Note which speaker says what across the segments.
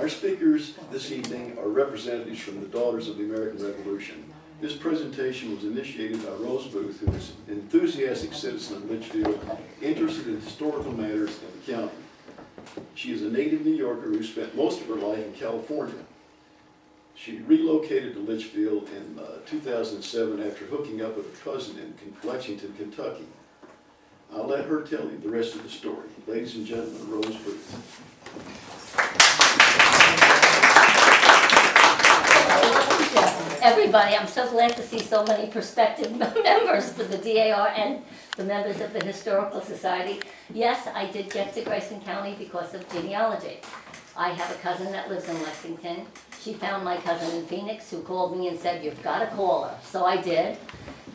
Speaker 1: Our speakers this evening are representatives from the Daughters of the American Revolution. This presentation was initiated by Rose Booth, who is an enthusiastic citizen of Leitchfield, interested in historical matters of the county. She is a native New Yorker who spent most of her life in California. She relocated to Leitchfield in 2007 after hooking up with a cousin in Lexington, Kentucky. I'll let her tell you the rest of the story. Ladies and gentlemen, Rose Booth.
Speaker 2: Everybody, I'm so glad to see so many prospective members for the DAR and the members of the Historical Society. Yes, I did get to Grayson County because of genealogy. I have a cousin that lives in Lexington. She found my cousin in Phoenix, who called me and said, "You've got to call her." So I did.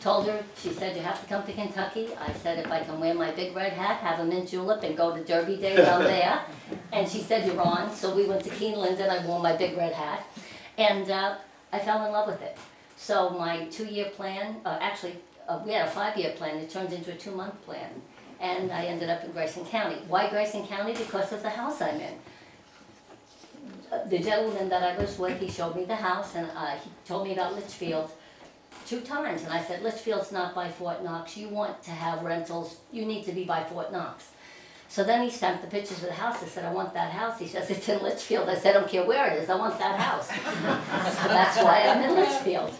Speaker 2: Told her, she said, "You have to come to Kentucky." I said, "If I can wear my big red hat, have a mint julep, and go to Derby Days, I'm there." And she said, "You're on." So we went to Keeneland and I wore my big red hat. And I fell in love with it. So my 2-year plan, we had a 5-year plan. It turned into a 2-month plan. And I ended up in Grayson County. Why Grayson County? Because of the house I'm in. The gentleman that I was with, he showed me the house, and he told me about Leitchfield 2 times. And I said, "Leitchfield's not by Fort Knox. You want to have rentals, you need to be by Fort Knox." So then he sent the pictures of the house. I said, "I want that house." He says, "It's in Leitchfield." I said, "I don't care where it is, I want that house." So that's why I'm in Leitchfield.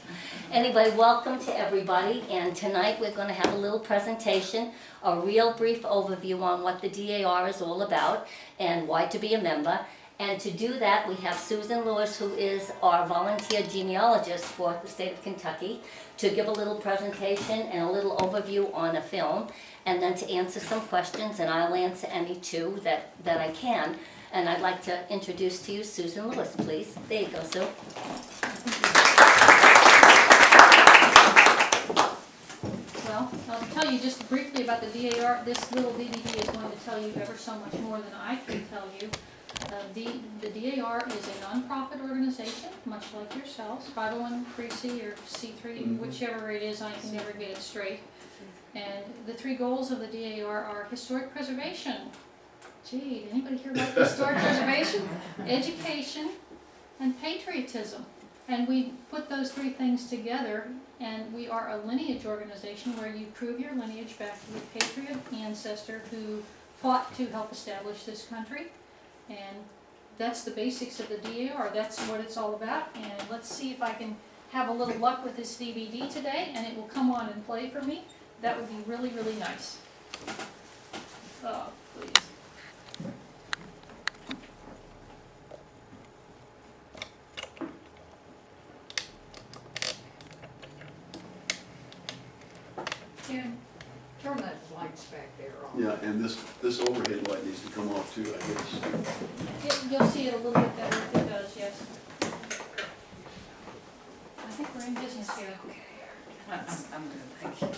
Speaker 2: Anyway, welcome to everybody. And tonight we're going to have a little presentation, a real brief overview on what the DAR is all about and why to be a member. And to do that, we have Susan Lewis, who is our volunteer genealogist for the state of Kentucky, to give a little presentation and a little overview on a film, and then to answer some questions, and I'll answer any two that I can. And I'd like to introduce to you Susan Lewis, please. There you go, Sue.
Speaker 3: Well, I'll tell you just briefly about the DAR. This little DVD is going to tell you ever so much more than I can tell you. The DAR is a nonprofit organization, much like yourselves, 501c or C3, whichever it is, I can never get it straight. And the 3 goals of the DAR are historic preservation. Gee, did anybody hear about historic preservation? Education, and patriotism. And we put those 3 things together, and we are a lineage organization where you prove your lineage back to the patriot ancestor who fought to help establish this country. And that's the basics of the DAR. That's what it's all about. And let's see if I can have a little luck with this DVD today, and it will come on and play for me. That would be really, really nice. Oh, please. And turn those lights back there on.
Speaker 1: Yeah, and this overhead light needs to come off too, I guess.
Speaker 3: You'll see it a little bit better if it does, yes. I think we're in business here.
Speaker 4: I'm good, thank you.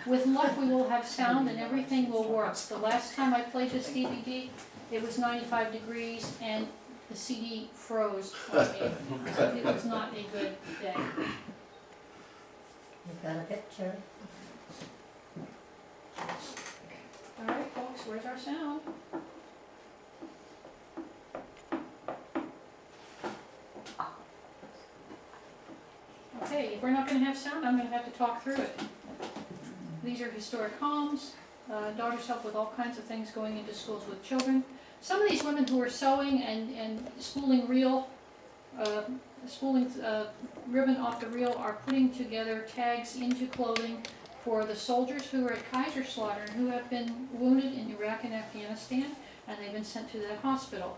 Speaker 3: With luck, we will have sound and everything will work. The last time I played this DVD, it was 95 degrees and the CD froze on me. So it was not a good day.
Speaker 2: You've got a picture.
Speaker 3: All right, folks, where's our sound? Okay, if we're not going to have sound, I'm going to have to talk through it. These are historic homes. Daughters help with all kinds of things going into schools with children. Some of these women who are sewing and spooling ribbon off the reel are putting together tags into clothing for the soldiers who are at Kaiserslautern who have been wounded in Iraq and Afghanistan, and they've been sent to that hospital.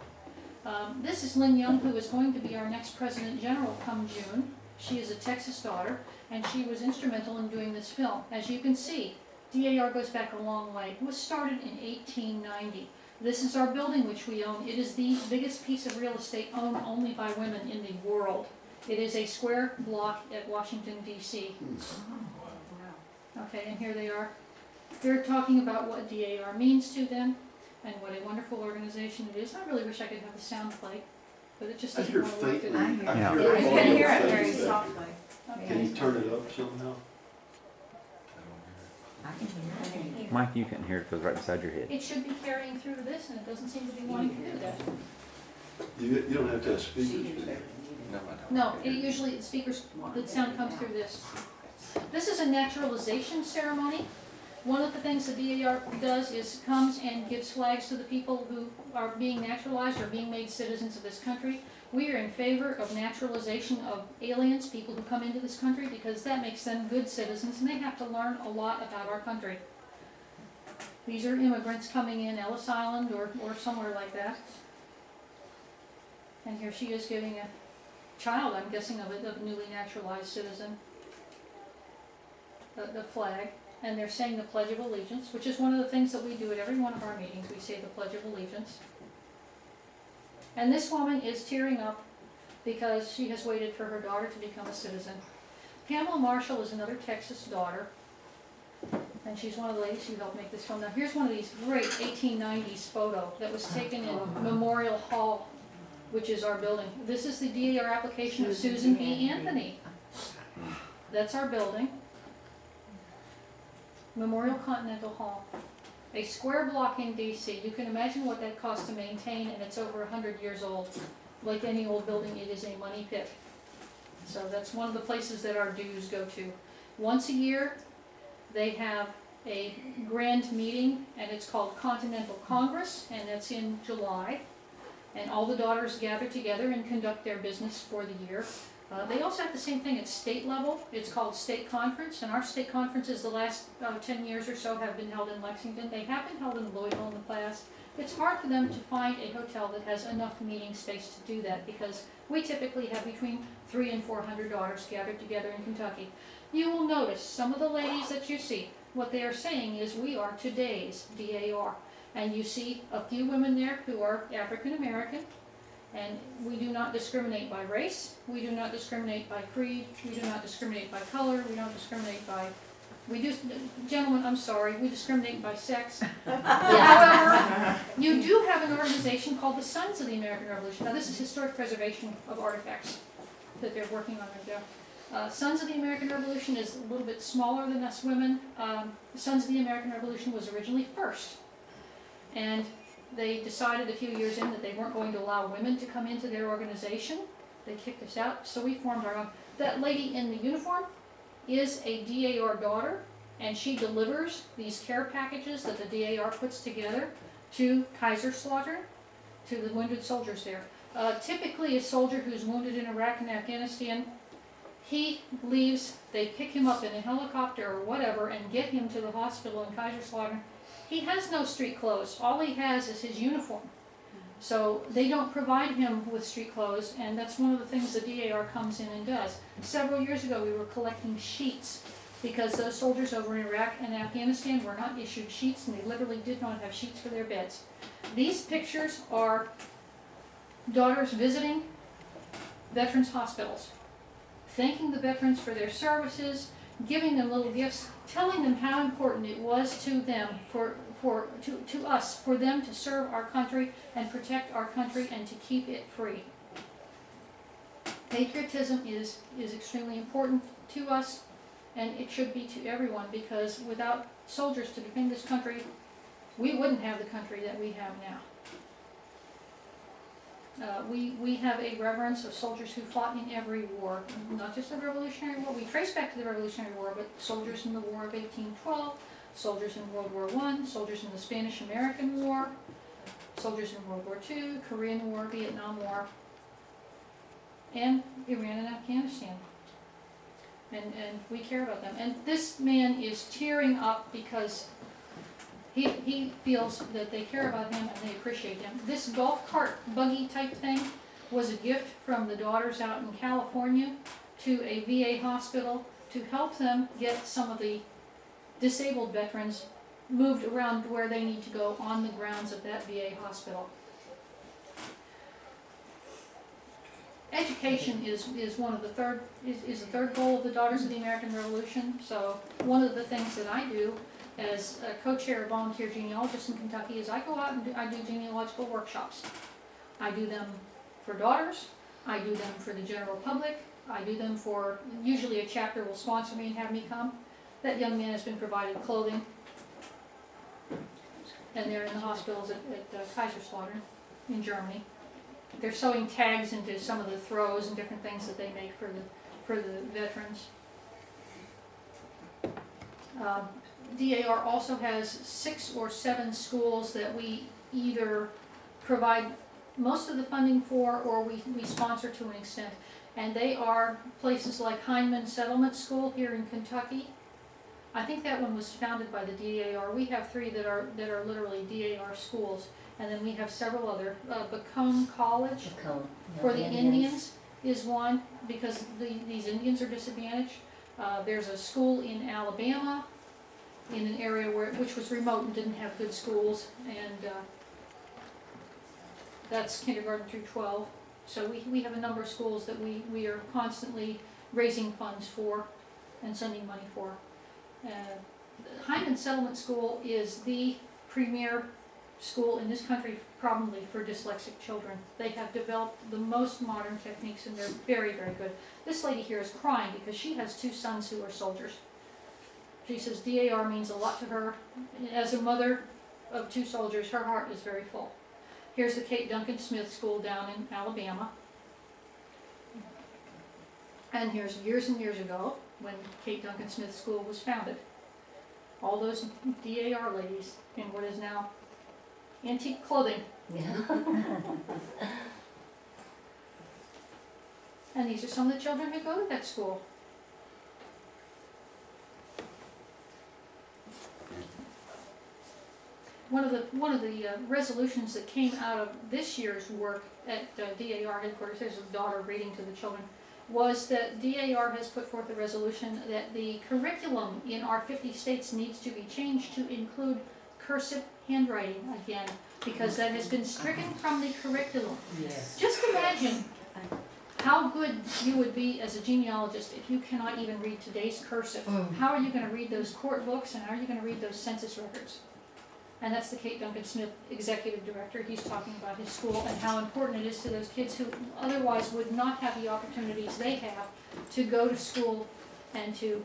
Speaker 3: This is Lynn Young, who is going to be our next President General come June. She is a Texas daughter, and she was instrumental in doing this film. As you can see, DAR goes back a long way. It was started in 1890. This is our building which we own. It is the biggest piece of real estate owned only by women in the world. It is a square block at Washington, D.C. Okay, and here they are. They're talking about what DAR means to them and what a wonderful organization it is. I really wish I could have the sound play, but it just
Speaker 1: I
Speaker 3: doesn't
Speaker 1: hear
Speaker 3: want to work
Speaker 1: faintly.
Speaker 3: today.
Speaker 1: I
Speaker 4: Yeah.
Speaker 1: hear
Speaker 3: You
Speaker 1: all
Speaker 3: can
Speaker 1: the
Speaker 3: hear it
Speaker 1: things
Speaker 3: very
Speaker 1: that-
Speaker 3: softly.
Speaker 1: Can you turn it up somehow?
Speaker 4: Mike, you couldn't hear it because right beside your head.
Speaker 3: It should be carrying through this, and it doesn't seem to be wanting to do that.
Speaker 1: You don't have to have speakers, do you?
Speaker 3: No, it usually, the speakers, the sound comes through this. This is a naturalization ceremony. One of the things the DAR does is comes and gives flags to the people who are being naturalized or being made citizens of this country. We are in favor of naturalization of aliens, people who come into this country, because that makes them good citizens and they have to learn a lot about our country. These are immigrants coming in Ellis Island or somewhere like that. And here she is giving a child, I'm guessing, of a newly naturalized citizen the flag. And they're saying the Pledge of Allegiance, which is one of the things that we do at every one of our meetings. We say the Pledge of Allegiance. And this woman is tearing up because she has waited for her daughter to become a citizen. Pamela Marshall is another Texas daughter, and she's one of the ladies who helped make this film. Now here's one of these great 1890s photo that was taken in Memorial Hall, which is our building. This is the DAR application of Susan B. Anthony. That's our building. Memorial Continental Hall. A square block in DC. You can imagine what that costs to maintain, and it's over 100 years old. Like any old building, it is a money pit. So that's one of the places that our dues go to. Once a year, they have a grand meeting, and it's called Continental Congress, and that's in July. And all the daughters gather together and conduct their business for the year. They also have the same thing at state level. It's called state conference, and our state conferences the last 10 years or so have been held in Lexington. They have been held in Louisville in the past. It's hard for them to find a hotel that has enough meeting space to do that, because we typically have between 300 and 400 daughters gathered together in Kentucky. You will notice some of the ladies that you see, what they are saying is we are today's DAR. And you see a few women there who are African American. And we do not discriminate by race, we do not discriminate by creed, we do not discriminate by color, we don't discriminate by, gentlemen, I'm sorry, we discriminate by sex. However, you do have an organization called the Sons of the American Revolution. Now this is historic preservation of artifacts that they're working on right now. Sons of the American Revolution is a little bit smaller than us women. Sons of the American Revolution was originally first. And they decided a few years in that they weren't going to allow women to come into their organization. They kicked us out, so we formed our own. That lady in the uniform is a DAR daughter, and she delivers these care packages that the DAR puts together to Kaiserslautern, to the wounded soldiers there. Typically a soldier who's wounded in Iraq and Afghanistan, he leaves, they pick him up in a helicopter or whatever and get him to the hospital in Kaiserslautern. He has no street clothes. All he has is his uniform. So they don't provide him with street clothes, and that's one of the things the DAR comes in and does. Several years ago we were collecting sheets because those soldiers over in Iraq and Afghanistan were not issued sheets, and they literally did not have sheets for their beds. These pictures are daughters visiting veterans hospitals, thanking the veterans for their services, giving them little gifts, telling them how important it was to them, to us, for them to serve our country and protect our country and to keep it free. Patriotism is extremely important to us, and it should be to everyone, because without soldiers to defend this country, we wouldn't have the country that we have now. We have a reverence of soldiers who fought in every war, not just the Revolutionary War. We trace back to the Revolutionary War, but soldiers in the War of 1812, soldiers in World War I, soldiers in the Spanish-American War, soldiers in World War II, Korean War, Vietnam War, and Iran and Afghanistan. And we care about them. And this man is tearing up because he feels that they care about him and they appreciate him. This golf cart buggy type thing was a gift from the daughters out in California to a VA hospital to help them get some of the disabled veterans moved around where they need to go on the grounds of that VA hospital. Education is one of the third is the third goal of the Daughters of the American Revolution. So one of the things that I do as a co-chair of volunteer genealogists in Kentucky is I go out and I do genealogical workshops. I do them for daughters, I do them for the general public, I do them for, usually a chapter will sponsor me and have me come. That young man has been provided clothing, and they're in the hospitals at Kaiserslautern in Germany. they're sewing tags into some of the throws and different things that they make for the veterans. DAR also has 6 or 7 schools that we either provide most of the funding for or we sponsor to an extent. And they are places like Hindman Settlement School here in Kentucky. I think that one was founded by the DAR. We have 3 that are literally DAR schools. And then we have several other. Bacone College for the Indians is one, because these Indians are disadvantaged. There's a school in Alabama in an area which was remote and didn't have good schools, and that's kindergarten through 12. So we have a number of schools that we are constantly raising funds for and sending money for. Hyman Settlement School is the premier school in this country probably for dyslexic children. They have developed the most modern techniques and they're very, very good. This lady here is crying because she has 2 sons who are soldiers. She says DAR means a lot to her. As a mother of 2 soldiers, her heart is very full. Here's the Kate Duncan Smith School down in Alabama. And here's years and years ago when Kate Duncan Smith School was founded. All those DAR ladies in what is now antique clothing.
Speaker 2: Yeah.
Speaker 3: And these are some of the children who go to that school. One of the resolutions that came out of this year's work at DAR headquarters, there's a daughter reading to the children, was that DAR has put forth a resolution that the curriculum in our 50 states needs to be changed to include cursive handwriting again, because that has been stricken from the curriculum.
Speaker 4: Yes.
Speaker 3: Just imagine how good you would be as a genealogist if you cannot even read today's cursive. How are you going to read those court books, and how are you going to read those census records? And that's the Kate Duncan Smith executive director. He's talking about his school and how important it is to those kids who otherwise would not have the opportunities they have to go to school and to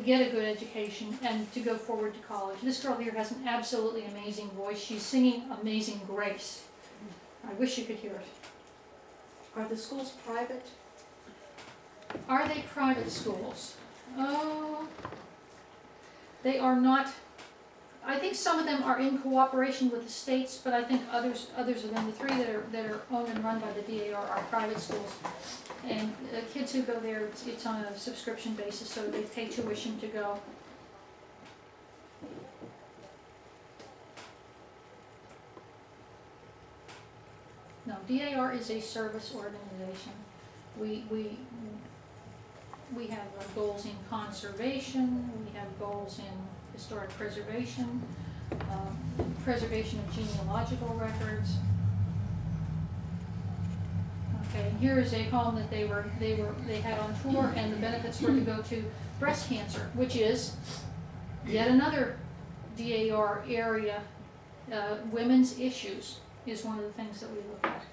Speaker 3: get a good education and to go forward to college. This girl here has an absolutely amazing voice. She's singing Amazing Grace. I wish you could hear it.
Speaker 5: Are the schools private?
Speaker 3: Are they private schools? Oh, they are not. I think some of them are in cooperation with the states, but I think others of them, the 3 that are owned and run by the DAR, are private schools. And kids who go there, it's on a subscription basis, so they pay tuition to go. No, DAR is a service organization. We have goals in conservation, we have goals in historic preservation, preservation of genealogical records. Okay, and here is a home that they had on tour, and the benefits were to go to breast cancer, which is yet another DAR area. Women's issues is one of the things that we look at.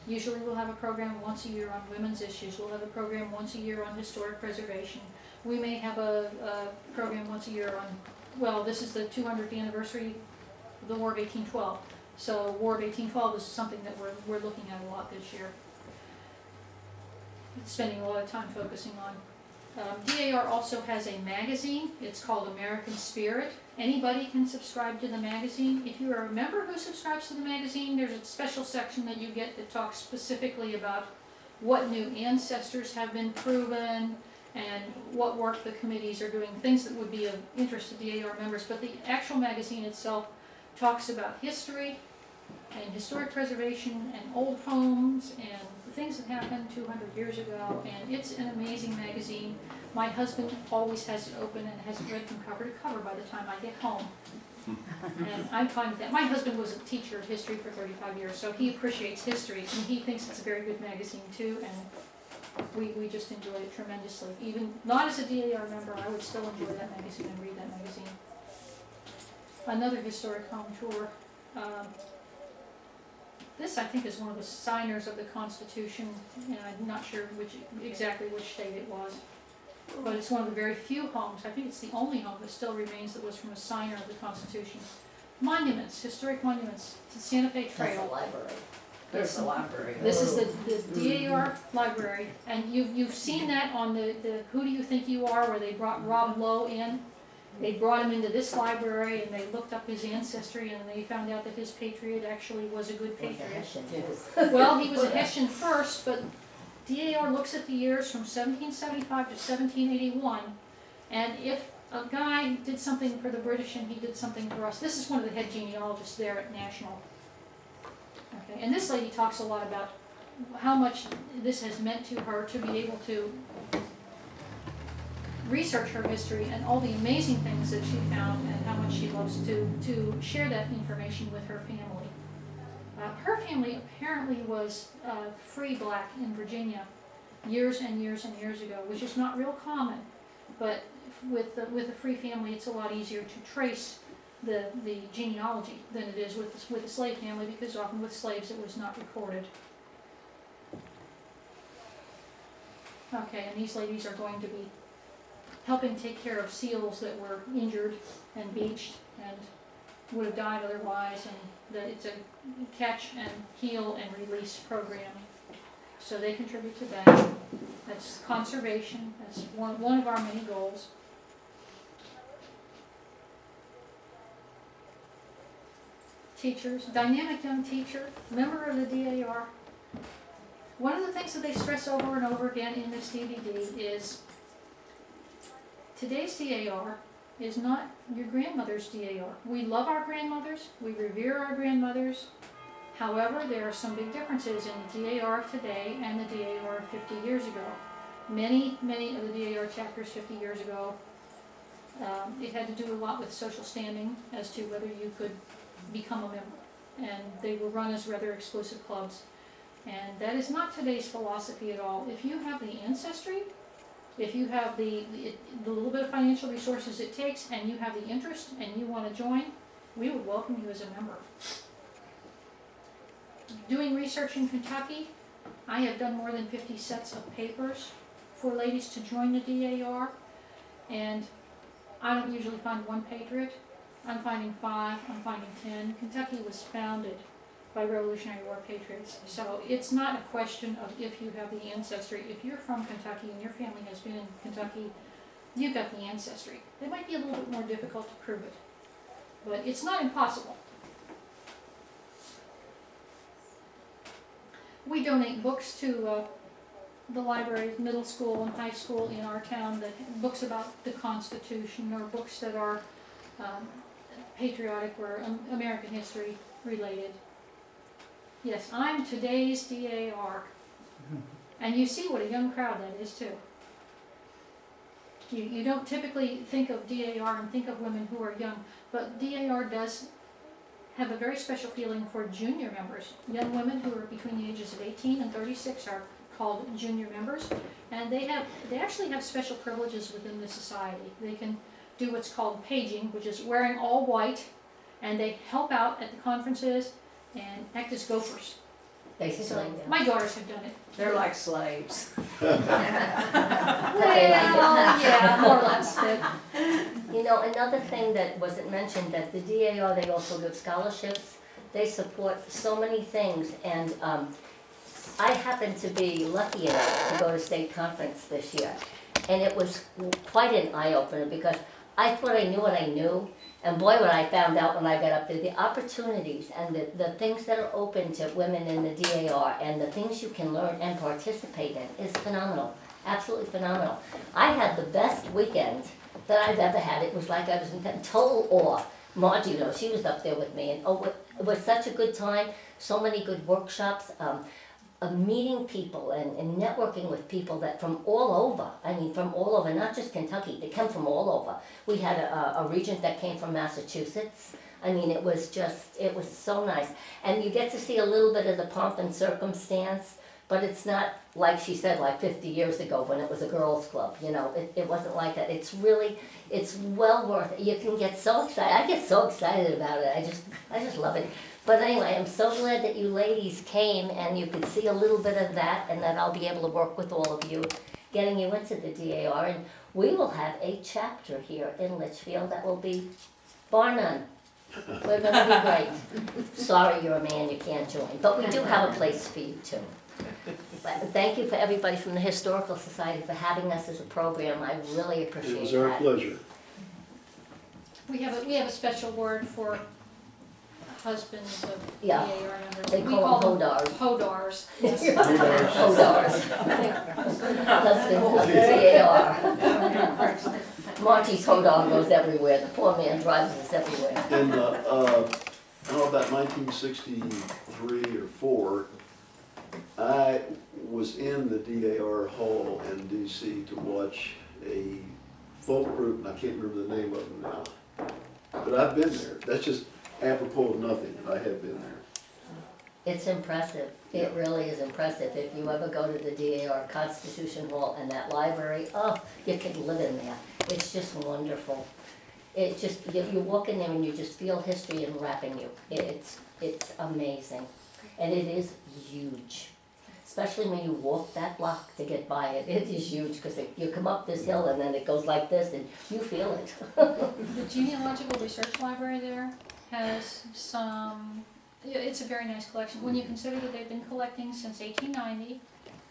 Speaker 3: Usually we'll have a program once a year on women's issues. We'll have a program once a year on historic preservation. We may have a program once a year on, well, this is the 200th anniversary of the War of 1812. So War of 1812 is something that we're looking at a lot this year. Spending a lot of time focusing on. DAR also has a magazine. It's called American Spirit. Anybody can subscribe to the magazine. If you're a member who subscribes to the magazine, there's a special section that you get that talks specifically about what new ancestors have been proven and what work the committees are doing, things that would be of interest to DAR members. But the actual magazine itself talks about history and historic preservation and old homes and things that happened 200 years ago, and it's an amazing magazine. My husband always has it open and has it read from cover to cover by the time I get home. And I'm fine with that. My husband was a teacher of history for 35 years, so he appreciates history, and he thinks it's a very good magazine too, and we just enjoy it tremendously. Even not as a DAR member, I would still enjoy that magazine and read that magazine. Another historic home tour. This, I think, is one of the signers of the Constitution, and I'm not sure exactly which state it was. But it's one of the very few homes, I think it's the only home that still remains that was from a signer of the Constitution. Monuments, historic monuments, the Santa Fe
Speaker 2: That's
Speaker 3: Trail.
Speaker 2: a library.
Speaker 4: There's the library.
Speaker 3: This is the DAR library, and you've seen that on the Who Do You Think You Are, where they brought Rob Lowe in. They brought him into this library, and they looked up his ancestry, and they found out that his patriot actually was a good patriot. Well, he was a Hessian first, but DAR looks at the years from 1775 to 1781, and if a guy did something for the British and he did something for us, this is one of the head genealogists there at National. Okay, and this lady talks a lot about how much this has meant to her to be able to research her history and all the amazing things that she found, and how much she loves to share that information with her family. Her family apparently was free black in Virginia years and years and years ago, which is not real common, but with a free family it's a lot easier to trace the genealogy than it is with a slave family, because often with slaves it was not recorded. Okay, and these ladies are going to be helping take care of seals that were injured and beached and would have died otherwise, and that it's a catch and heal and release program. So they contribute to that. That's conservation. That's one of our many goals. Teachers, dynamic young teacher, member of the DAR. One of the things that they stress over and over again in this DVD is today's DAR is not your grandmother's DAR. We love our grandmothers, we revere our grandmothers. However, there are some big differences in the DAR of today and the DAR of 50 years ago. Many of the DAR chapters 50 years ago, it had to do a lot with social standing as to whether you could become a member. And they were run as rather exclusive clubs. And that is not today's philosophy at all. If you have the ancestry, if you have the little bit of financial resources it takes, and you have the interest and you want to join, we would welcome you as a member. Doing research in Kentucky, I have done more than 50 sets of papers for ladies to join the DAR, and I don't usually find one patriot. I'm finding 5, I'm finding 10. Kentucky was founded by Revolutionary War patriots. So it's not a question of if you have the ancestry. If you're from Kentucky and your family has been in Kentucky, you've got the ancestry. It might be a little bit more difficult to prove it, but it's not impossible. We donate books to the libraries, middle school and high school in our town, that books about the Constitution, or books that are patriotic or American history related. Yes, I'm today's DAR. And you see what a young crowd that is too. You don't typically think of DAR and think of women who are young, but DAR does have a very special feeling for junior members. Young women who are between the ages of 18 and 36 are called junior members, and they actually have special privileges within the society. They can do what's called paging, which is wearing all white, and they help out at the conferences and act as gophers.
Speaker 2: Basically,
Speaker 3: So
Speaker 2: yeah.
Speaker 3: my daughters have done it.
Speaker 4: They're like slaves.
Speaker 2: Well,
Speaker 3: yeah, more or less.
Speaker 2: You know, another thing that wasn't mentioned, that the DAR, they also give scholarships. They support so many things, and I happened to be lucky enough to go to state conference this year. And it was quite an eye-opener, because I thought I knew what I knew, and boy, what I found out when I got up there, the opportunities and the things that are open to women in the DAR and the things you can learn and participate in is phenomenal, absolutely phenomenal. I had the best weekend that I've ever had. It was like I was in total awe. Margie, you know, she was up there with me, and oh, it was such a good time, so many good workshops. Meeting people and networking with people that from all over, I mean from all over, not just Kentucky, they come from all over. We had a regent that came from Massachusetts. I mean, it was so nice. And you get to see a little bit of the pomp and circumstance, but it's not like she said, like 50 years ago when it was a girls' club, you know, it wasn't like that. It's well worth it. You can get so excited. I get so excited about it. I just love it. But anyway, I'm so glad that you ladies came and you could see a little bit of that, and that I'll be able to work with all of you, getting you into the DAR. And we will have a chapter here in Leitchfield that will be, bar none, We're gonna be great. Sorry you're a man, you can't join, but we do have a place for you too. But thank you for everybody from the Historical Society for having us as a program. I really appreciate
Speaker 1: It
Speaker 2: that.
Speaker 1: was our pleasure.
Speaker 3: We have a special word for husbands of
Speaker 2: Yeah.
Speaker 3: DAR members.
Speaker 2: They
Speaker 3: We
Speaker 2: call them hodars.
Speaker 3: Hodars. Yes.
Speaker 2: Hodars. Husbands of the DAR. Marty's hodar goes everywhere. The poor man drives us everywhere.
Speaker 1: In, I don't know, about 1963 or 4, I was in the DAR hall in DC to watch a folk group, and I can't remember the name of them now. But I've been there. That's just apropos of nothing. I have been there.
Speaker 2: It's impressive. It really is impressive. If you ever go to the DAR Constitution Hall and that library, oh, you could live in there. It's just wonderful. It just, you walk in there and you just feel history enwrapping you. It's amazing. And it is huge. Especially when you walk that block to get by it. It is huge because you come up this hill and then it goes like this and you feel it.
Speaker 3: The Genealogical Research Library there has some, it's a very nice collection. When you consider that they've been collecting since 1890,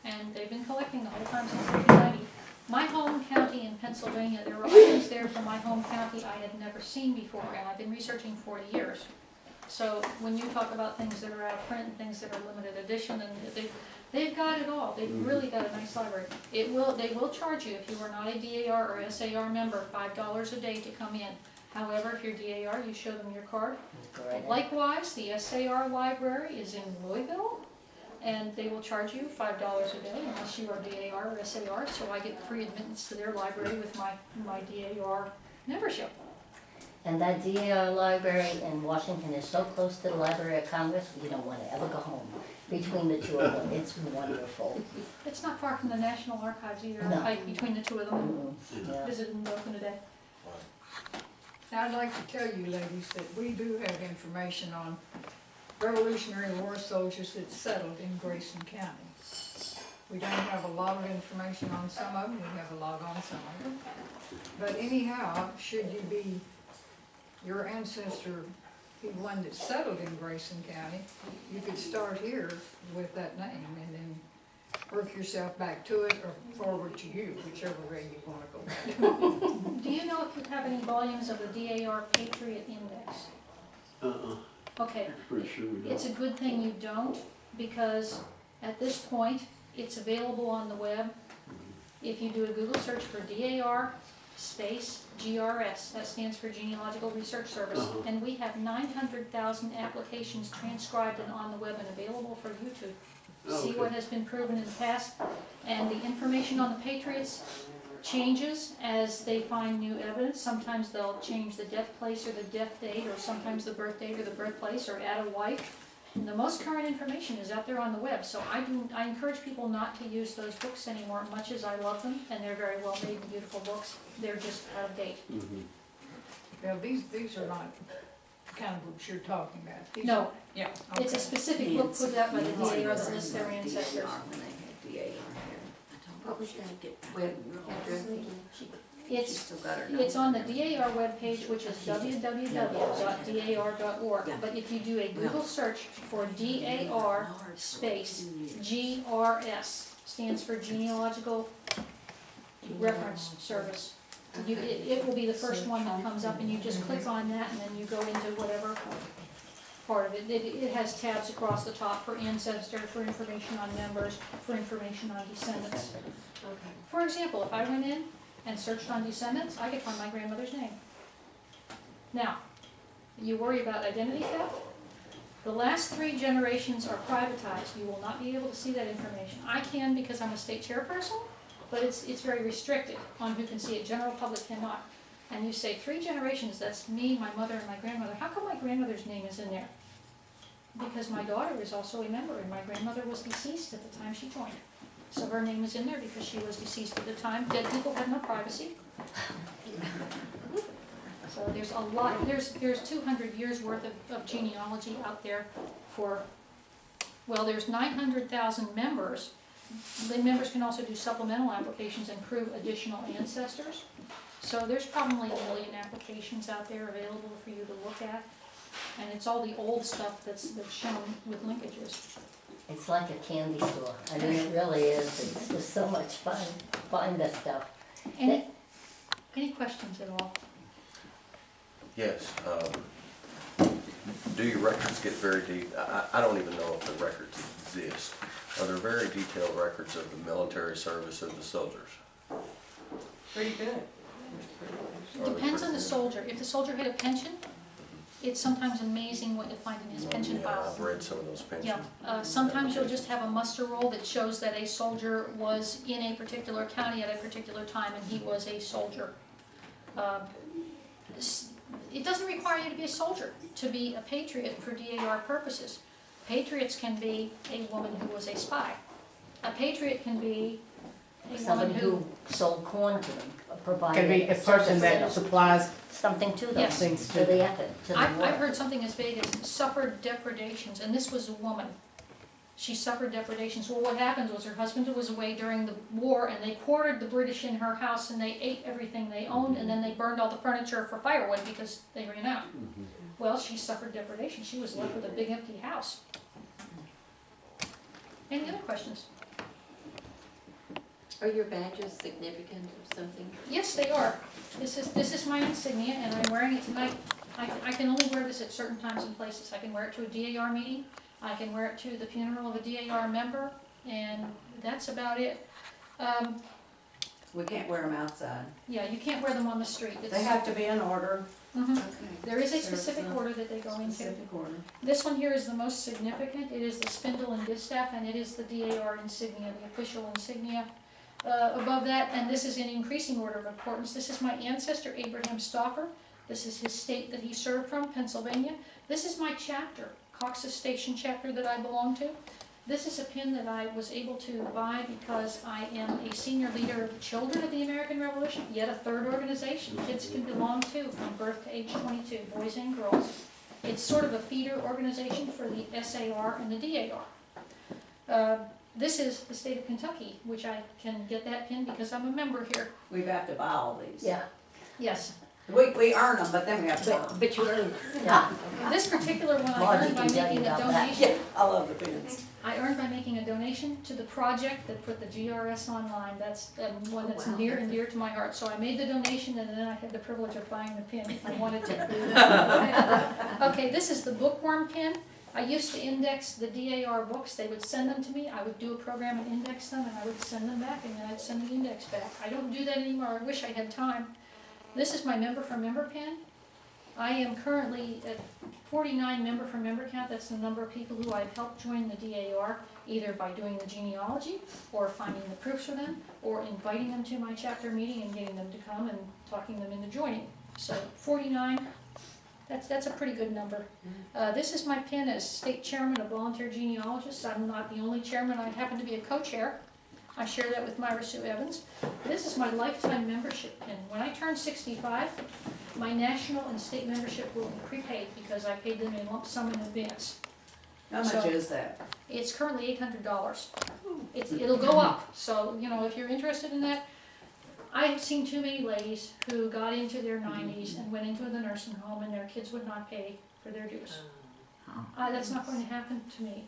Speaker 3: and they've been collecting the whole time since 1890. My home county in Pennsylvania, there were items there from my home county I had never seen before, and I've been researching 40 years. So when you talk about things that are out of print and things that are limited edition, and they've got it all. They've really got a nice library. They will charge you, if you are not a DAR or SAR member, $5 a day to come in. However, if you're DAR, you show them your card. Likewise, the SAR library is in Louisville, and they will charge you $5 a day unless you are DAR or SAR, so I get free admittance to their library with my DAR membership.
Speaker 2: And that DAR library in Washington is so close to the Library of Congress, you don't want to ever go home. Between the two of them, it's wonderful.
Speaker 3: It's not far from the National Archives either,
Speaker 2: No.
Speaker 3: hike between the two of them.
Speaker 2: Yeah.
Speaker 3: Visited them both in a day.
Speaker 6: Now, I'd like to tell you ladies that we do have information on Revolutionary War soldiers that settled in Grayson County. We don't have a lot of information on some of them, we have a lot on some of them. But anyhow, should you be, your ancestor be one that settled in Grayson County, you could start here with that name and then work yourself back to it or forward to you, whichever way you want to go.
Speaker 3: Do you know if you have any volumes of the DAR Patriot Index? Okay,
Speaker 1: Pretty sure we don't.
Speaker 3: it's a good thing you don't, because at this point, it's available on the web. If you do a Google search for DAR space GRS, that stands for Genealogical Research Service, and we have 900,000 applications transcribed and on the web and available for you to see what has been proven in the past. And the information on the Patriots changes as they find new evidence. Sometimes they'll change the death place or the death date, or sometimes the birth date or the birthplace, or add a wife. And the most current information is out there on the web, so I encourage people not to use those books anymore, much as I love them, and they're very well made and beautiful books. They're just out of date.
Speaker 6: Now, these are not the kind of books you're talking about. These
Speaker 3: No,
Speaker 6: are- Yeah.
Speaker 3: it's a
Speaker 6: okay.
Speaker 3: specific book put out by the DAR that lists their ancestors.
Speaker 5: What was that web address?
Speaker 3: It's on the DAR webpage, which is www.dar.org. But if you do a Google search for DAR space GRS, stands for Genealogical Reference Service. It will be the first one that comes up, and you just click on that, and then you go into whatever part of it. It has tabs across the top for ancestor, for information on members, for information on descendants.
Speaker 5: Okay.
Speaker 3: For example, if I went in and searched on descendants, I could find my grandmother's name. Now, you worry about identity theft? The last 3 generations are privatized. You will not be able to see that information. I can because I'm a state chairperson, but it's very restricted on who can see it. General public cannot. And you say 3 generations, that's me, my mother, and my grandmother. How come my grandmother's name is in there? Because my daughter is also a member, and my grandmother was deceased at the time she joined. So her name is in there because she was deceased at the time. Dead people have no privacy. So there's a lot, there's 200 years worth of genealogy out there for, well, there's 900,000 members. The members can also do supplemental applications and prove additional ancestors. So there's probably 1 million applications out there available for you to look at. And it's all the old stuff that's shown with linkages.
Speaker 2: It's like a candy store. I mean, it really is. It's just so much fun to find this stuff.
Speaker 3: Any questions at all?
Speaker 7: Yes. Do your records get very deep? I don't even know if the records exist. Are there very detailed records of the military service of the soldiers?
Speaker 4: Pretty good.
Speaker 3: It depends on the soldier. If the soldier had a pension, it's sometimes amazing what you find in his pension
Speaker 7: Yeah,
Speaker 3: file.
Speaker 7: I've read some of those pensions.
Speaker 3: Yeah, sometimes you'll just have a muster roll that shows that a soldier was in a particular county at a particular time and he was a soldier. It doesn't require you to be a soldier to be a patriot for DAR purposes. Patriots can be a woman who was a spy. A patriot can be a woman
Speaker 2: Somebody
Speaker 3: who,
Speaker 2: who sold corn to them, provided.
Speaker 8: Can be a person that
Speaker 2: service,
Speaker 8: supplies
Speaker 2: something to them,
Speaker 3: Yes.
Speaker 8: things
Speaker 2: to
Speaker 8: to
Speaker 2: the
Speaker 8: them.
Speaker 2: effort, to the
Speaker 3: I've
Speaker 2: work.
Speaker 3: heard something as vague as suffered depredations, and this was a woman. She suffered depredations. Well, what happened was her husband was away during the war, and they quartered the British in her house, and they ate everything they owned, and then they burned all the furniture for firewood because they ran out. Well, she suffered depredation. She was left with a big empty house. Any other questions?
Speaker 5: Are your badges significant of something?
Speaker 3: Yes, they are. This is my insignia, and I'm wearing it tonight. I can only wear this at certain times and places. I can wear it to a DAR meeting, I can wear it to the funeral of a DAR member, and that's about it.
Speaker 4: We can't wear them outside.
Speaker 3: Yeah, you can't wear them on the street. It's-
Speaker 4: They have to be in order.
Speaker 3: Mhm.
Speaker 5: Okay.
Speaker 3: There is a
Speaker 4: There's
Speaker 3: specific
Speaker 4: a
Speaker 3: order that they go into.
Speaker 4: Specific order.
Speaker 3: This one here is the most significant. It is the spindle and distaff, and it is the DAR insignia, the official insignia. Above that, and this is in increasing order of importance, this is my ancestor, Abraham Stauffer. This is his state that he served from, Pennsylvania. This is my chapter, Cox's Station chapter that I belong to. This is a pin that I was able to buy because I am a senior leader of Children of the American Revolution, yet a third organization kids can belong to from birth to age 22, boys and girls. It's sort of a feeder organization for the SAR and the DAR. This is the state of Kentucky, which I can get that pin because I'm a member here.
Speaker 4: We have to buy all these.
Speaker 2: Yeah,
Speaker 3: Yes.
Speaker 4: We earn them, but then we have to buy them.
Speaker 2: but you earn, yeah.
Speaker 3: This particular one I
Speaker 2: Margie
Speaker 3: earned by
Speaker 2: can tell you
Speaker 3: making a
Speaker 2: about that.
Speaker 3: donation.
Speaker 4: I love the pins.
Speaker 3: I earned by making a donation to the project that put the GRS online. That's one that's
Speaker 5: wow.
Speaker 3: near and dear to my heart. So I made the donation and then I had the privilege of buying the pin if I wanted to. Okay, this is the bookworm pin. I used to index the DAR books. They would send them to me. I would do a program and index them, and I would send them back, and then I'd send the index back. I don't do that anymore. I wish I had time. This is my member for member pin. I am currently at 49 member for member count. That's the number of people who I've helped join the DAR, either by doing the genealogy, or finding the proofs for them, or inviting them to my chapter meeting and getting them to come and talking them into joining. So 49. That's a pretty good number. This is my pin as state chairman of volunteer genealogists. I'm not the only chairman. I happen to be a co-chair. I share that with Myra Sue Evans. This is my lifetime membership pin. When I turn 65, my national and state membership will be prepaid because I paid them in lump sum in advance.
Speaker 4: How much
Speaker 3: So-
Speaker 4: is that?
Speaker 3: It's currently $800. It'll go up. So, if you're interested in that, I have seen too many ladies who got into their 90s and went into the nursing home and their kids would not pay for their dues. That's not going to happen to me.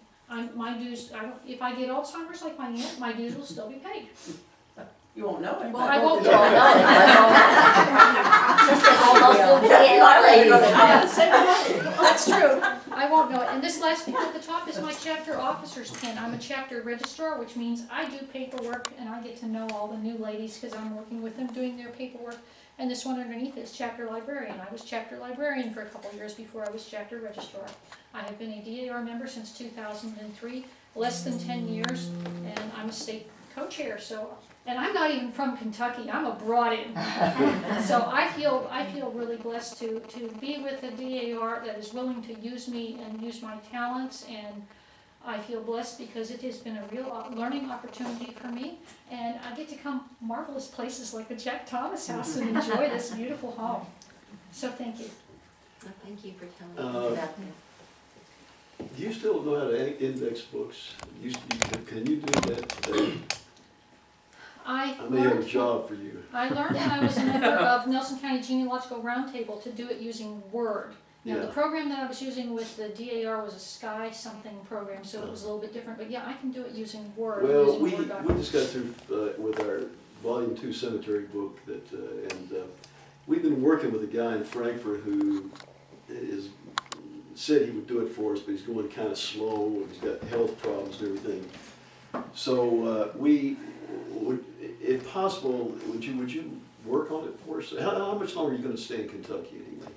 Speaker 3: My dues, if I get Alzheimer's like my aunt, my dues will still be paid.
Speaker 4: You won't know it.
Speaker 3: Well, I won't.
Speaker 2: You don't know it. Just as almost with DAR ladies.
Speaker 3: That's true. I won't know it. And this last pin at the top is my chapter officer's pin. I'm a chapter registrar, which means I do paperwork and I get to know all the new ladies because I'm working with them doing their paperwork. And this one underneath is chapter librarian. I was chapter librarian for a couple years before I was chapter registrar. I have been a DAR member since 2003, less than 10 years, and I'm a state co-chair. And I'm not even from Kentucky. I'm a brought-in. So I feel really blessed to be with a DAR that is willing to use me and use my talents, and I feel blessed because it has been a real learning opportunity for me, and I get to come marvelous places like the Jack Thomas House and enjoy this beautiful home. So thank you.
Speaker 5: Well, thank you for telling us about that.
Speaker 1: Do you still know how to index books? Can you do that today?
Speaker 3: I
Speaker 1: I may have a
Speaker 3: learned
Speaker 1: job for you.
Speaker 3: I learned when I was a member of Nelson County Genealogical Roundtable to do it using Word. Now, the
Speaker 1: Yeah.
Speaker 3: program that I was using with the DAR was a Sky something program, so it was a little bit different, but yeah, I can do it using Word,
Speaker 1: Well,
Speaker 3: using
Speaker 1: we
Speaker 3: Word documents.
Speaker 1: just got through with our Volume 2 cemetery book that, we've been working with a guy in Frankfurt who said he would do it for us, but he's going kind of slow, and he's got health problems and everything. So, we would, if possible, would you work on it for us? How much longer are you gonna stay in Kentucky anyway?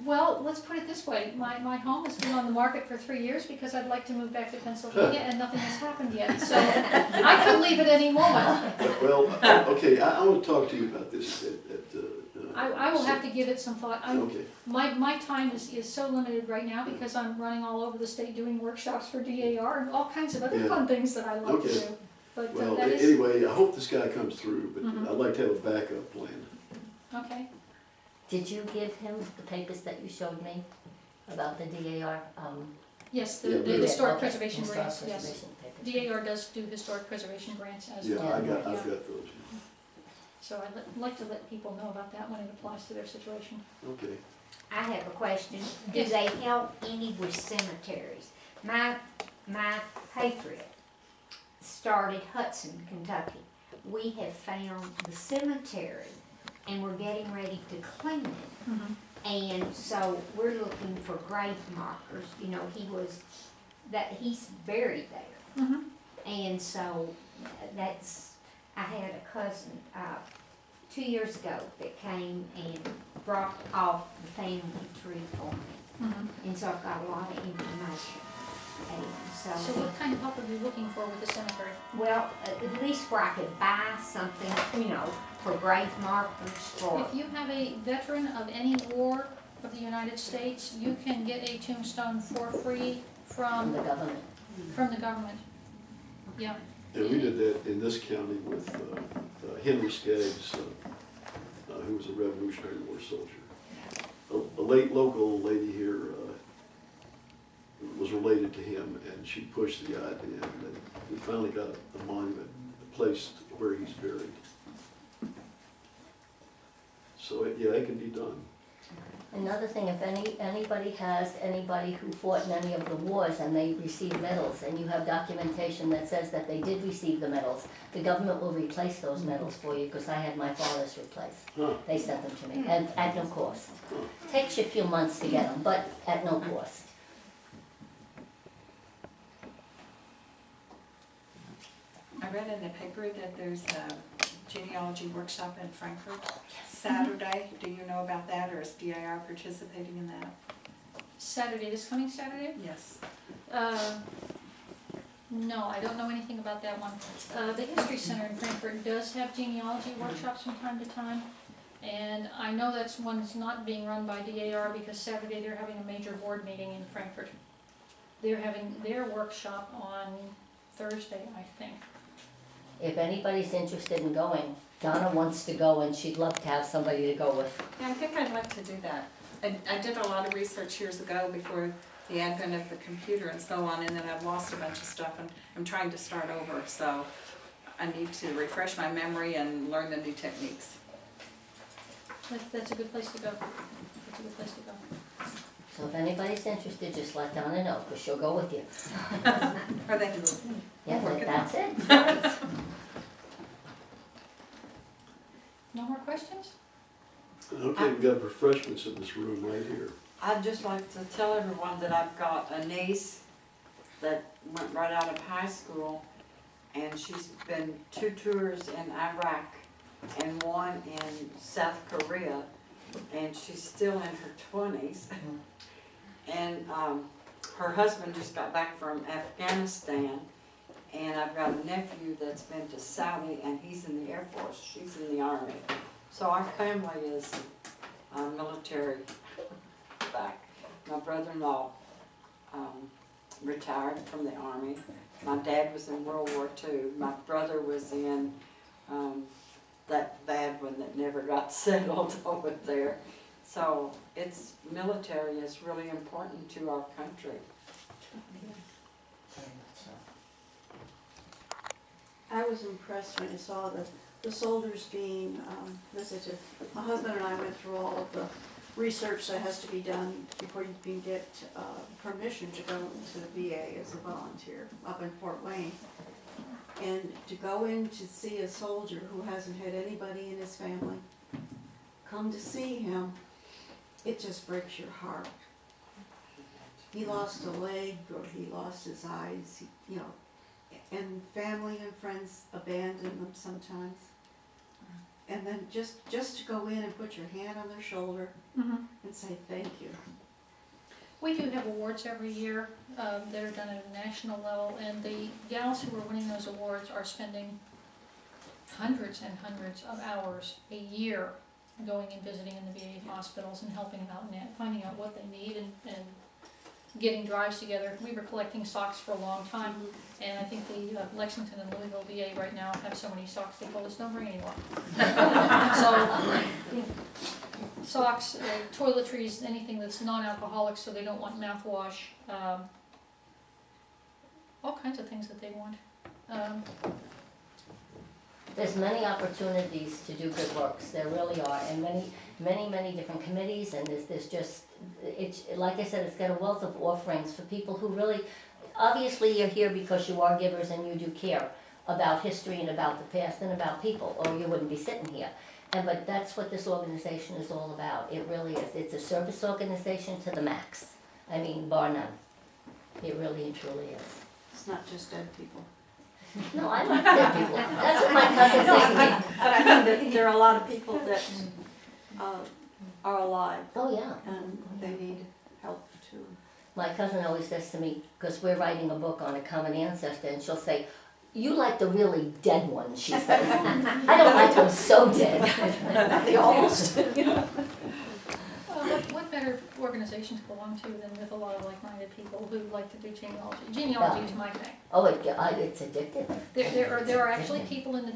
Speaker 3: Well, let's put it this way, my home has been on the market for 3 years because I'd like to move back to Pennsylvania and nothing has happened yet, so I could leave at any moment.
Speaker 1: Well, okay, I want to talk to you about this
Speaker 3: I will have to give it some thought.
Speaker 1: Okay,
Speaker 3: My time is so limited right now because I'm running all over the state doing workshops for DAR and all kinds of other
Speaker 1: Yeah.
Speaker 3: fun things that I like to
Speaker 1: Okay.
Speaker 3: do. But
Speaker 1: well,
Speaker 3: that is,
Speaker 1: anyway, I hope this guy comes through, but
Speaker 3: Mhm.
Speaker 1: I'd like to have a backup plan.
Speaker 3: okay.
Speaker 2: Did you give him the papers that you showed me about the DAR?
Speaker 3: Yes,
Speaker 1: Yeah,
Speaker 3: the
Speaker 1: yeah.
Speaker 3: historic
Speaker 2: Okay,
Speaker 3: preservation
Speaker 2: historic
Speaker 3: grants, yes.
Speaker 2: preservation papers.
Speaker 3: DAR does do historic preservation grants as
Speaker 1: Yeah,
Speaker 3: well.
Speaker 1: I've
Speaker 3: Yeah.
Speaker 1: got those.
Speaker 3: So I'd like to let people know about that when it applies to their situation.
Speaker 1: Okay.
Speaker 8: I have a question. Do
Speaker 3: Yes.
Speaker 8: they help any with cemeteries? My patriot started Hudson, Kentucky. We have found the cemetery and we're getting ready to clean it. And so we're looking for grave markers. You know, he's buried there. And so I had a cousin 2 years ago that came and dropped off the family tree for me. And so I've got a lot of information. And
Speaker 3: So what kind of help are you looking for with the cemetery?
Speaker 8: well, at least where I could buy something, you know, for grave markers for,
Speaker 3: If you have a veteran of any war of the United States, you can get a tombstone for free
Speaker 2: From the government.
Speaker 3: from the government. Yeah,
Speaker 1: And we did that in this county with Henry Skaggs, who was a Revolutionary War soldier. A late local lady here was related to him, and she pushed the idea, and we finally got a monument placed where he's buried. So, yeah, it can be done.
Speaker 2: Another thing, if anybody has anybody who fought in any of the wars and they received medals, and you have documentation that says that they did receive the medals, the government will replace those medals for you, because I had my father's replaced.
Speaker 1: Huh.
Speaker 2: They sent them to me, and at no cost. Takes you a few months to get them, but at no cost.
Speaker 4: I read in the paper that there's a genealogy workshop in Frankfurt Saturday. Do you know about that, or is DAR participating in that?
Speaker 3: Saturday, this coming Saturday?
Speaker 4: Yes.
Speaker 3: No, I don't know anything about that one. The History Center in Frankfurt does have genealogy workshops from time to time. And I know that's one that's not being run by DAR because Saturday they're having a major board meeting in Frankfurt. They're having their workshop on Thursday, I think.
Speaker 2: If anybody's interested in going, Donna wants to go, and she'd love to have somebody to go with.
Speaker 4: Yeah, I think I'd like to do that. I did a lot of research years ago before the advent of the computer and so on, and then I've lost a bunch of stuff, and I'm trying to start over, so I need to refresh my memory and learn the new techniques.
Speaker 3: That's a good place to go. That's a good place to go.
Speaker 2: So if anybody's interested, just let Donna know, because she'll go with you.
Speaker 4: Or they can,
Speaker 2: Yeah,
Speaker 4: We'll work it
Speaker 2: that's it.
Speaker 3: No more questions?
Speaker 1: Okay, we've got refreshments in this room right here.
Speaker 9: I'd just like to tell everyone that I've got a niece that went right out of high school, and she's been 2 tours in Iraq and 1 in South Korea, and she's still in her 20s. And her husband just got back from Afghanistan, and I've got a nephew that's been to Saudi, and he's in the Air Force, she's in the Army. So our family is military back. My brother-in-law retired from the Army. My dad was in World War II. My brother was in that bad one that never got settled over there. So it's military is really important to our country.
Speaker 10: I was impressed when I saw the soldiers being visited. My husband and I went through all of the research that has to be done before you can get permission to go into the VA as a volunteer up in Fort Wayne. And to go in to see a soldier who hasn't had anybody in his family come to see him, it just breaks your heart. He lost a leg or he lost his eyes, you know, and family and friends abandon them sometimes. And then just to go in and put your hand on their shoulder and say thank you.
Speaker 3: We do have awards every year that are done at a national level, and the gals who are winning those awards are spending hundreds and hundreds of hours a year going and visiting in the VA hospitals and helping out and finding out what they need and getting drives together. We were collecting socks for a long time, and I think the Lexington and Louisville VA right now have so many socks they told us don't bring any more. So, socks, toiletries, anything that's non-alcoholic, so they don't want mouthwash, all kinds of things that they want.
Speaker 2: There's many opportunities to do good works, there really are, and many different committees, and there's just, it's, like I said, it's got a wealth of offerings for people who really, obviously you're here because you are givers and you do care about history and about the past and about people, or you wouldn't be sitting here. But that's what this organization is all about, it really is. It's a service organization to the max, I mean, bar none. It really and truly is.
Speaker 10: It's not just dead people.
Speaker 2: No, I like dead people, that's what my cousin says to me.
Speaker 10: But I mean that there are a lot of people that are alive
Speaker 2: Oh, yeah.
Speaker 10: and they need help too.
Speaker 2: My cousin always says to me, because we're writing a book on a common ancestor, and she'll say, "You like the really dead ones," she says. I don't like them so dead.
Speaker 10: They almost.
Speaker 3: What better organization to belong to than with a lot of like-minded people who like to do genealogy? Genealogy is my thing.
Speaker 2: Oh, it's addictive.
Speaker 3: There are actually people in the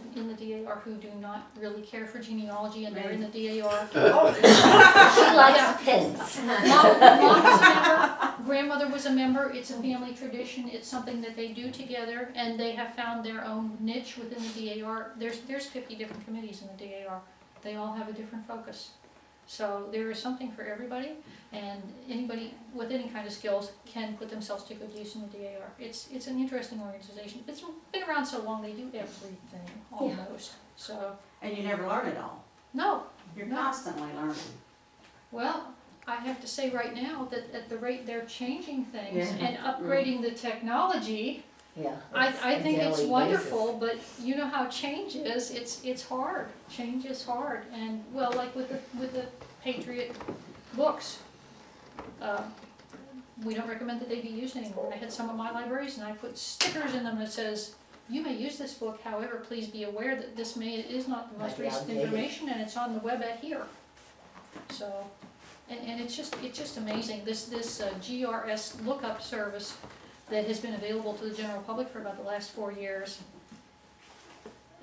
Speaker 3: DAR who do not really care for genealogy, and they're in the DAR.
Speaker 2: She likes pins.
Speaker 3: Mom was a member, grandmother was a member, it's a family tradition, it's something that they do together, and they have found their own niche within the DAR. There's 50 different committees in the DAR. They all have a different focus. So there is something for everybody, and anybody with any kind of skills can put themselves to good use in the DAR. It's an interesting organization. It's been around so long, they do everything, almost. So,
Speaker 11: And you never learn it all.
Speaker 3: no.
Speaker 11: You're
Speaker 3: No.
Speaker 11: constantly learning.
Speaker 3: Well, I have to say right now that at the rate they're changing things
Speaker 11: Yeah.
Speaker 3: and upgrading the technology,
Speaker 2: Yeah.
Speaker 3: I think it's
Speaker 2: daily
Speaker 3: wonderful, but you know how change is, it's hard. Change is hard, and well, like with the Patriot books, we don't recommend that they be used anymore. I had some of my libraries and I put stickers in them that says, "You may use this book, however, please be aware that this is not the most
Speaker 2: Might be
Speaker 3: recent
Speaker 2: outdated.
Speaker 3: information and it's on the web at here." So, and it's just amazing, this GRS lookup service that has been available to the general public for about the last 4 years.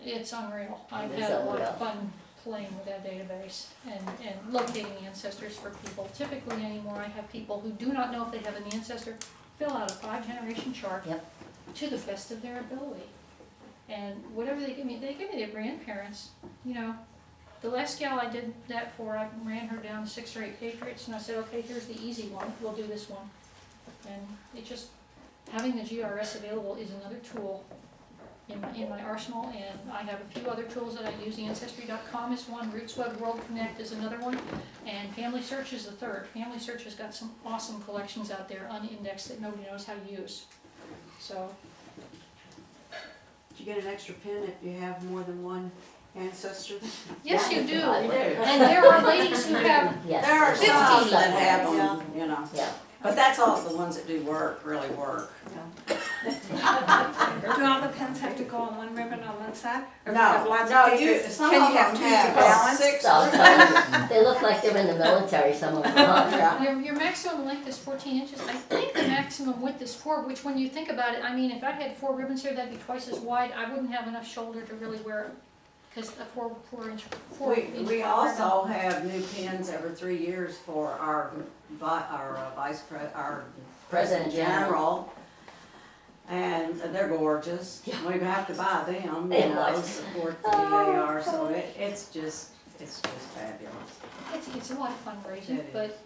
Speaker 3: It's unreal. I've
Speaker 2: It is
Speaker 3: had a lot
Speaker 2: unreal.
Speaker 3: of fun playing with that database and locating ancestors for people. Typically anymore, I have people who do not know if they have an ancestor fill out a 5-generation chart
Speaker 2: Yep.
Speaker 3: to the best of their ability. And whatever they give me their grandparents. You know, the last gal I did that for, I ran her down 6 or 8 Patriots, and I said, okay, here's the easy one, we'll do this one. And it just, having the GRS available is another tool in my arsenal, and I have a few other tools that I use. Ancestry.com is one, RootsWeb World Connect is another one, and Family Search is the third. Family Search has got some awesome collections out there, unindexed, that nobody knows how to use. So,
Speaker 10: Do you get an extra pin if you have more than one ancestor?
Speaker 3: yes, you do.
Speaker 2: I do.
Speaker 3: And there are ladies who have,
Speaker 2: Yes.
Speaker 11: There are
Speaker 3: 50.
Speaker 11: some that have
Speaker 10: Yeah.
Speaker 11: them, you know.
Speaker 2: Yeah.
Speaker 11: But that's all the ones that do work, really work.
Speaker 4: Do all the pins have to go on one ribbon on one side? Or if you
Speaker 11: No,
Speaker 4: have lots
Speaker 11: no,
Speaker 4: of pictures,
Speaker 11: some
Speaker 4: can
Speaker 11: of
Speaker 4: you have
Speaker 11: them
Speaker 4: two to
Speaker 11: have
Speaker 4: balance?
Speaker 11: 6.
Speaker 2: So, they look like they're in the military, some of them, huh?
Speaker 11: Yeah.
Speaker 3: your maximum length is 14 inches. I think the maximum width is 4, which when you think about it, I mean, if I had 4 ribbons here, that'd be twice as wide. I wouldn't have enough shoulder to really wear it, because a 4 inch
Speaker 11: We also have new pins every 3 years for our President General. And they're gorgeous.
Speaker 2: Yeah.
Speaker 11: We have to buy them,
Speaker 2: They
Speaker 11: you know,
Speaker 2: are.
Speaker 11: support the DAR, so it's just It's just fabulous.
Speaker 3: It's a lot of fundraising,
Speaker 11: It is.
Speaker 3: but,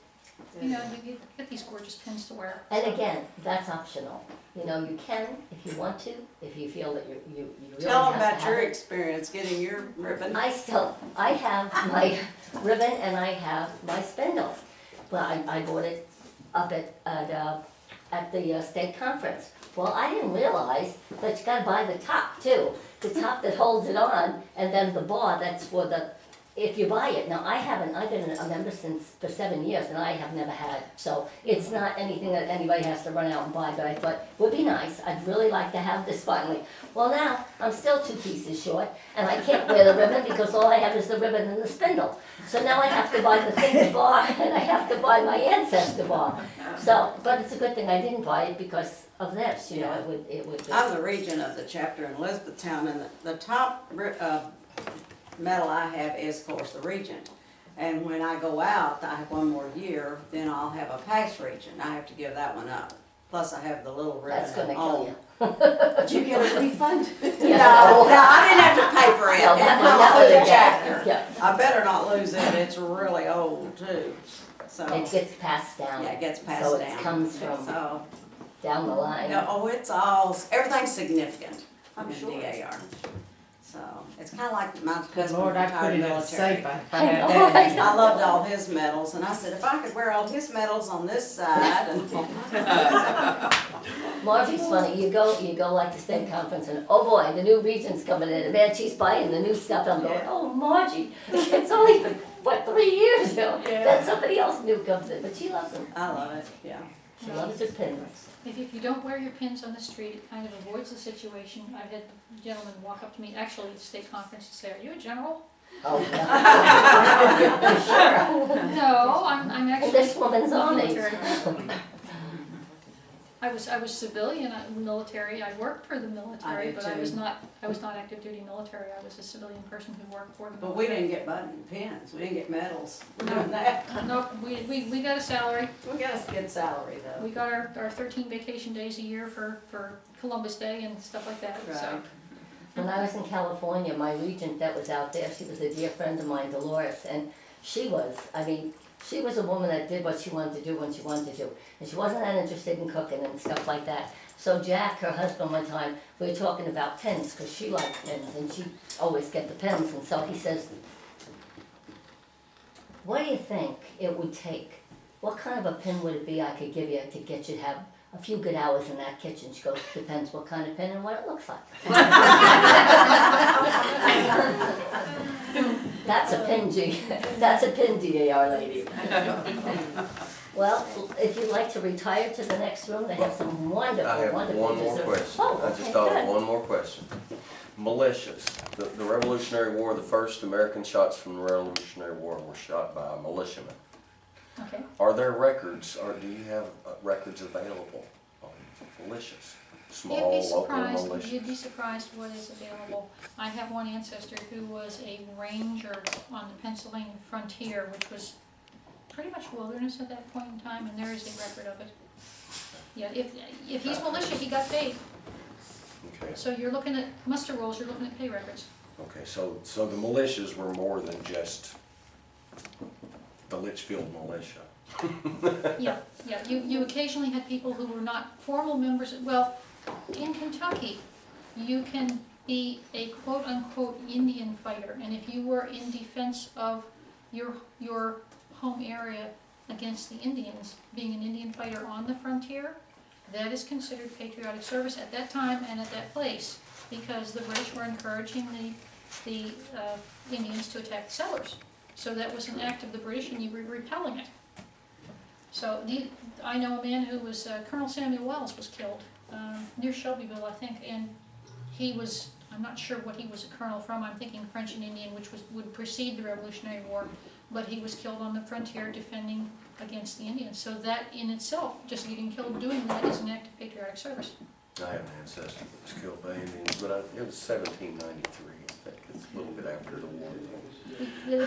Speaker 3: you know, you get these gorgeous pins to wear.
Speaker 2: And again, that's optional. You know, you can if you want to, if you feel that you really
Speaker 11: Tell them
Speaker 2: have to
Speaker 11: about
Speaker 2: have
Speaker 11: your
Speaker 2: it.
Speaker 11: experience getting your ribbon.
Speaker 2: I have my ribbon and I have my spindle. Well, I bought it up at the state conference. Well, I didn't realize that you gotta buy the top too. The top that holds it on, and then the bar that's for the, if you buy it. Now, I've been a member for 7 years and I have never had, so it's not anything that anybody has to run out and buy, but I thought, would be nice, I'd really like to have this finally. Well, now, I'm still 2 pieces short, and I can't wear the ribbon because all I have is the ribbon and the spindle. So now I have to buy the thing bar, and I have to buy my ancestor bar. So, but it's a good thing I didn't buy it because of this, you know, it would be.
Speaker 11: I'm the regent of the chapter in Elizabethtown, and the top medal I have is, of course, the regent. And when I go out, I have 1 more year, then I'll have a past regent. I have to give that one up. Plus, I have the little ribbon
Speaker 2: That's gonna
Speaker 11: at
Speaker 2: kill
Speaker 11: home.
Speaker 2: you.
Speaker 11: Did you get a refund?
Speaker 2: Yeah.
Speaker 11: No, I didn't have to pay for it.
Speaker 2: No,
Speaker 11: It
Speaker 2: that
Speaker 11: comes
Speaker 2: would
Speaker 11: through the
Speaker 2: get-
Speaker 11: chapter.
Speaker 2: Yeah,
Speaker 11: I better not lose it. It's really old too. So,
Speaker 2: it gets passed down.
Speaker 11: yeah, it gets passed
Speaker 2: So
Speaker 11: down.
Speaker 2: it comes from
Speaker 11: So,
Speaker 2: down the line.
Speaker 11: no, oh, it's all, everything's significant
Speaker 10: I'm
Speaker 11: in
Speaker 10: sure.
Speaker 11: DAR. So, it's kinda like my husband
Speaker 12: Lord, I put
Speaker 11: retired
Speaker 12: it in a
Speaker 11: military.
Speaker 12: safe. I
Speaker 2: I
Speaker 12: had
Speaker 2: know,
Speaker 12: that.
Speaker 11: I loved all his medals, and I said, if I could wear all his medals on this side, and
Speaker 2: Margie's funny, you go like the state conference and, oh boy, the new regent's coming in, and man, she's buying the new stuff, I'm going, oh, Margie, it's only been, what, 3 years now? Then somebody else new comes in, but she loves them,
Speaker 11: I love it, yeah.
Speaker 2: she loves her pins.
Speaker 3: If you don't wear your pins on the street, it kind of avoids the situation. I've had gentlemen walk up to me, actually at the state conference, and say, are you a general?
Speaker 2: Oh, yeah. Sure.
Speaker 3: No, I'm actually.
Speaker 2: This woman's army.
Speaker 3: military. I was civilian, military, I worked for the military,
Speaker 11: did
Speaker 3: but I was
Speaker 11: too.
Speaker 3: not active duty military, I was a civilian person who worked for the
Speaker 11: But we
Speaker 3: military.
Speaker 11: didn't get button pins, we didn't get medals for doing that.
Speaker 3: Nope, we got a salary,
Speaker 11: We got a good salary though.
Speaker 3: we got our 13 vacation days a year for Columbus Day and stuff like that, so.
Speaker 11: Right.
Speaker 2: When I was in California, my regent that was out there, she was a dear friend of mine, Dolores, and she was a woman that did what she wanted to do when she wanted to do. And she wasn't that interested in cooking and stuff like that. So Jack, her husband, one time, we were talking about pins, because she liked pins, and she'd always get the pins. And so he says, what do you think it would take? What kind of a pin would it be I could give you to get you to have a few good hours in that kitchen? She goes, depends what kind of pin and what it looks like. That's a pin, that's a pin DAR lady. Well, if you'd like to retire to the next room, they have some wonderful,
Speaker 7: I have
Speaker 2: wonderful
Speaker 7: one more
Speaker 2: desserts.
Speaker 7: question.
Speaker 2: Oh,
Speaker 7: I just
Speaker 2: okay,
Speaker 7: thought of
Speaker 2: good.
Speaker 7: one more question. Militias. The Revolutionary War, the first American shots from the Revolutionary War were shot by militiamen.
Speaker 3: Okay.
Speaker 7: Are there records, or do you have records available on militias? Small local militias?
Speaker 3: You'd be surprised what is available. I have one ancestor who was a ranger on the Pennsylvania frontier, which was pretty much wilderness at that point in time, and there is a record of it. Yeah, if he's militia, he got paid.
Speaker 7: Okay,
Speaker 3: So you're looking at muster rolls, you're looking at pay records.
Speaker 7: okay, so the militias were more than just the Leitchfield militia.
Speaker 3: Yeah, you occasionally had people who were not formal members, well, in Kentucky, you can be a quote-unquote Indian fighter, and if you were in defense of your home area against the Indians, being an Indian fighter on the frontier, that is considered patriotic service at that time and at that place, because the British were encouraging the Indians to attack the settlers. So that was an act of the British, and you were repelling it. So I know a man who was, Colonel Samuel Wells was killed near Shelbyville, I think, and he was, I'm not sure what he was a colonel from, I'm thinking French and Indian, which would precede the Revolutionary War, but he was killed on the frontier defending against the Indians. So that in itself, just getting killed doing that, is an act of patriotic service.
Speaker 7: I have an ancestor that was killed by Indians, but it was 1793, I think. It's a little bit after the war.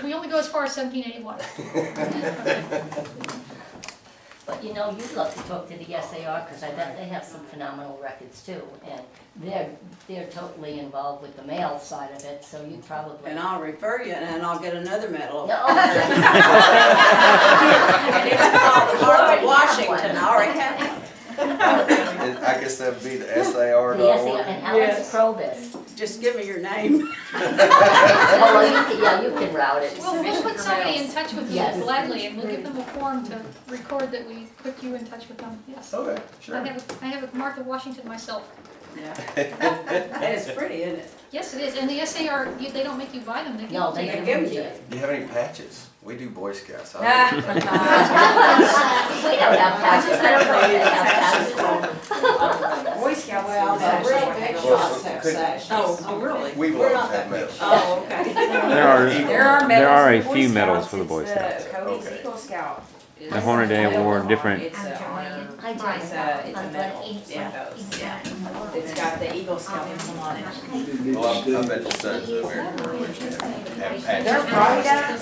Speaker 3: We only go as far as 1781.
Speaker 2: But you know, you'd love to talk to the SAR, because I bet they have some phenomenal records too. And they're totally involved with the mail side of it, so you'd probably.
Speaker 11: And I'll refer you, and I'll get another medal.
Speaker 2: No.
Speaker 11: And it's called Martha Washington, I already have one.
Speaker 7: I guess that'd be the SAR.
Speaker 2: The SAR, and Alex
Speaker 11: Yes.
Speaker 2: Probus.
Speaker 11: Just give me your name.
Speaker 2: Well, you can route it.
Speaker 3: We'll put somebody in touch with you
Speaker 2: Yes.
Speaker 3: gladly, and we'll give them a form to record that we put you in touch with them, yes.
Speaker 7: Okay, sure.
Speaker 3: I have a Martha Washington myself.
Speaker 11: Yeah. And it's pretty, isn't it?
Speaker 3: Yes, it is, and the SAR, they don't make you buy them, they give
Speaker 2: No,
Speaker 3: them to
Speaker 2: they
Speaker 3: you.
Speaker 2: can
Speaker 11: give
Speaker 2: do
Speaker 11: it to
Speaker 2: it.
Speaker 7: Do you have any patches? We do Boy Scouts.
Speaker 2: We don't have patches, I don't know if they have patches.
Speaker 5: Boy Scouts.
Speaker 11: Well, the real big shots have
Speaker 7: Could-
Speaker 11: sashes.
Speaker 4: Oh, really?
Speaker 7: We
Speaker 11: We're
Speaker 7: love
Speaker 11: not
Speaker 7: that
Speaker 11: that
Speaker 7: metal.
Speaker 11: big.
Speaker 4: Oh, okay.
Speaker 5: There are
Speaker 12: a
Speaker 5: medals for the
Speaker 12: few
Speaker 5: Boy
Speaker 12: medals
Speaker 5: Scouts.
Speaker 12: for the Boy
Speaker 5: It's,
Speaker 12: Scouts.
Speaker 5: Cody's
Speaker 7: Okay.
Speaker 5: Eagle Scout.
Speaker 12: The Hornaday Award, different.
Speaker 5: It's a honor.
Speaker 2: I do.
Speaker 5: It's a medal. Yeah, it's got the Eagle Scout emblem on it.
Speaker 7: Well, I bet the Sons of the American Revolution have patches.
Speaker 5: They're bright up.